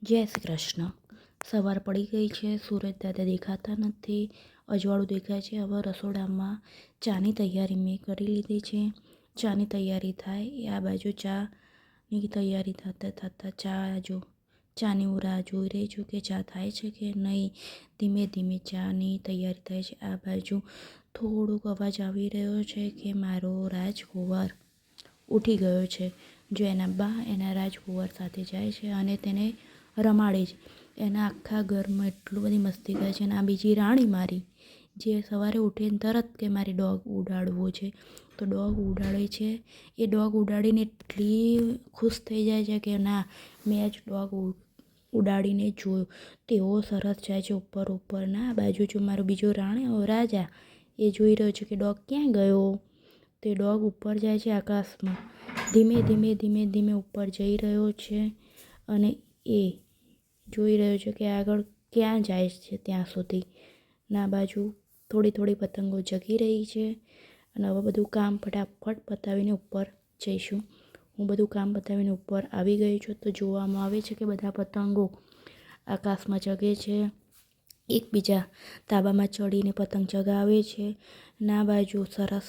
જય શ્રી કૃષ્ણ. સવાર પડી ગઈ છે, સૂરજ દાદા દેખાતા નથી, અજવાળું દેખાય છે. હવે રસોડામાં ચાની તૈયારી મેં કરી લીધી છે. ચાની તૈયારી થાય એ આ બાજુ ચાની તૈયારી થતાં ચાની હું રાહ જોઈ રહી છું કે ચા થાય છે કે નહીં. ધીમે ધીમે ચાની તૈયારી થાય છે. આ બાજુ થોડોક અવાજ આવી રહ્યો છે કે મારો રાજકુંવર ઉઠી ગયો છે. જો એના બા એના રાજકુંવર સાથે જાય છે અને તેને રમાડે છે. એના આખા ઘરમાં એટલું બધી મસ્તી કરે છે. અને આ બીજી રાણી મારી જે સવારે ઉઠીને તરત કે મારી ડોગ ઉડાડવો છે, તો ડોગ ઉડાડે છે. એ ડોગ ઉડાડીને એટલી ખુશ થઈ જાય છે કે ના, મેં જ ડોગ ઉડાડીને જોયો. તેઓ સરસ જાય છે ઉપર ના બાજુ. જો મારો બીજો રાજા એ જોઈ રહ્યો છે કે ડોગ ક્યાં ગયો. તે ડોગ ઉપર જાય છે આકાશમાં. ધીમે ધીમે ઉપર જઈ રહ્યો છે અને એ જોઈ રહ્યો છે કે આગળ ક્યાં જાય છે. ત્યાં સુધી ના બાજુ થોડી પતંગો જગી રહી છે. અને હવે બધું કામ ફટાફટ પતાવીને ઉપર જઈશું. હું બધું કામ પતાવીને ઉપર આવી ગઈ છું. તો જોવામાં આવે છે કે બધા પતંગો આકાશમાં જગે છે. એકબીજા તાબામાં ચડીને પતંગ ચગાવે છે. ના બાજુ સરસ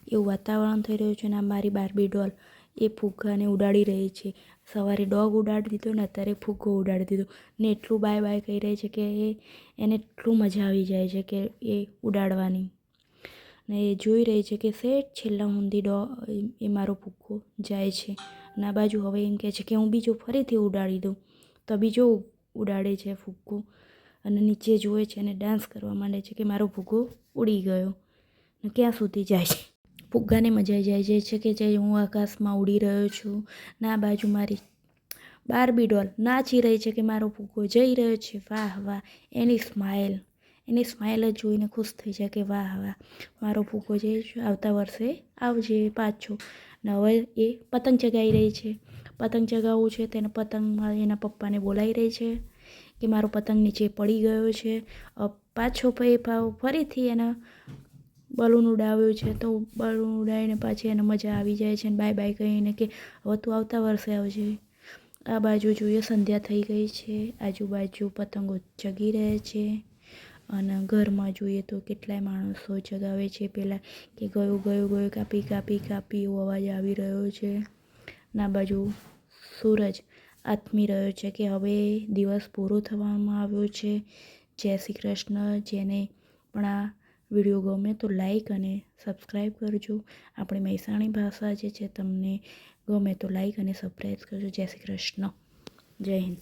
એવું વાતાવરણ થઈ રહ્યું છે. ને મારી બાર્બી ડોલ એ ફુગ્ગાને ઉડાડી રહી છે. સવારે ડોગ ઉડાડી દીધો ને અત્યારે ફુગ્ગો ઉડાડી દીધો ને એટલું બાય બાય કહી રહી છે કે એને એટલું મજા આવી જાય છે કે એ ઉડાડવાની. ને એ જોઈ રહી છે કે શેઠ છેલ્લા સુધી એ મારો ફુગ્ગો જાય છે. ના બાજુ હવે એમ કહે છે કે હું બીજો ફરીથી ઉડાડી દઉં. તો બીજો ઉડાડે છે ફુગ્ગો અને નીચે જુએ છે અને ડાન્સ કરવા માંડે છે કે મારો ફુગ્ગો ઉડી ગયો. ને ક્યાં સુધી જાય છે. ફુગ્ગાને મજા આવી જાય છે કે જે હું આકાશમાં ઉડી રહ્યો છું. ના બાજુ મારી બાર્બી ડોલ નાચી રહી છે કે મારો ફુગ્ગો જઈ રહ્યો છે. વાહ વાહ, એની સ્માઇલ જ જોઈને ખુશ થઈ જાય કે વાહ વાહ, મારો ફુગ્ગો જઈ આવતા વર્ષે આવજે પાછો. ને હવે એ પતંગ ચગાવી રહી છે. પતંગ ચગાવવું છે તેને પતંગમાં એના પપ્પાને બોલાવી રહી છે કે મારો પતંગ નીચે પડી ગયો છે. પાછો ફરીથી એના બલૂન ઉડાવ્યું છે. તો બલૂન ઉડાવીને પાછી એને મજા આવી જાય છે. અને બાય બાય કહીને કે હવે તું આવતા વર્ષે આવજે. આ બાજુ જોઈએ સંધ્યા થઈ ગઈ છે. આજુબાજુ પતંગો ચગી રહે છે. અને ઘરમાં જોઈએ તો કેટલાય માણસો ચગાવે છે. પહેલાં કે ગયું કાપી એવો અવાજ આવી રહ્યો છે. ના બાજુ સૂરજ આથમી રહ્યો છે કે હવે દિવસ પૂરો થવામાં આવ્યો છે. જય શ્રી કૃષ્ણ. જેને પણ આ વિડીયો ગમે તો લાઈક અને સબસ્ક્રાઈબ કરજો. આપણી મહેસાણી ભાષા જે છે તમને ગમે તો લાઈક અને સબસ્ક્રાઈબ કરજો. જય શ્રી કૃષ્ણ. જય હિન્દ.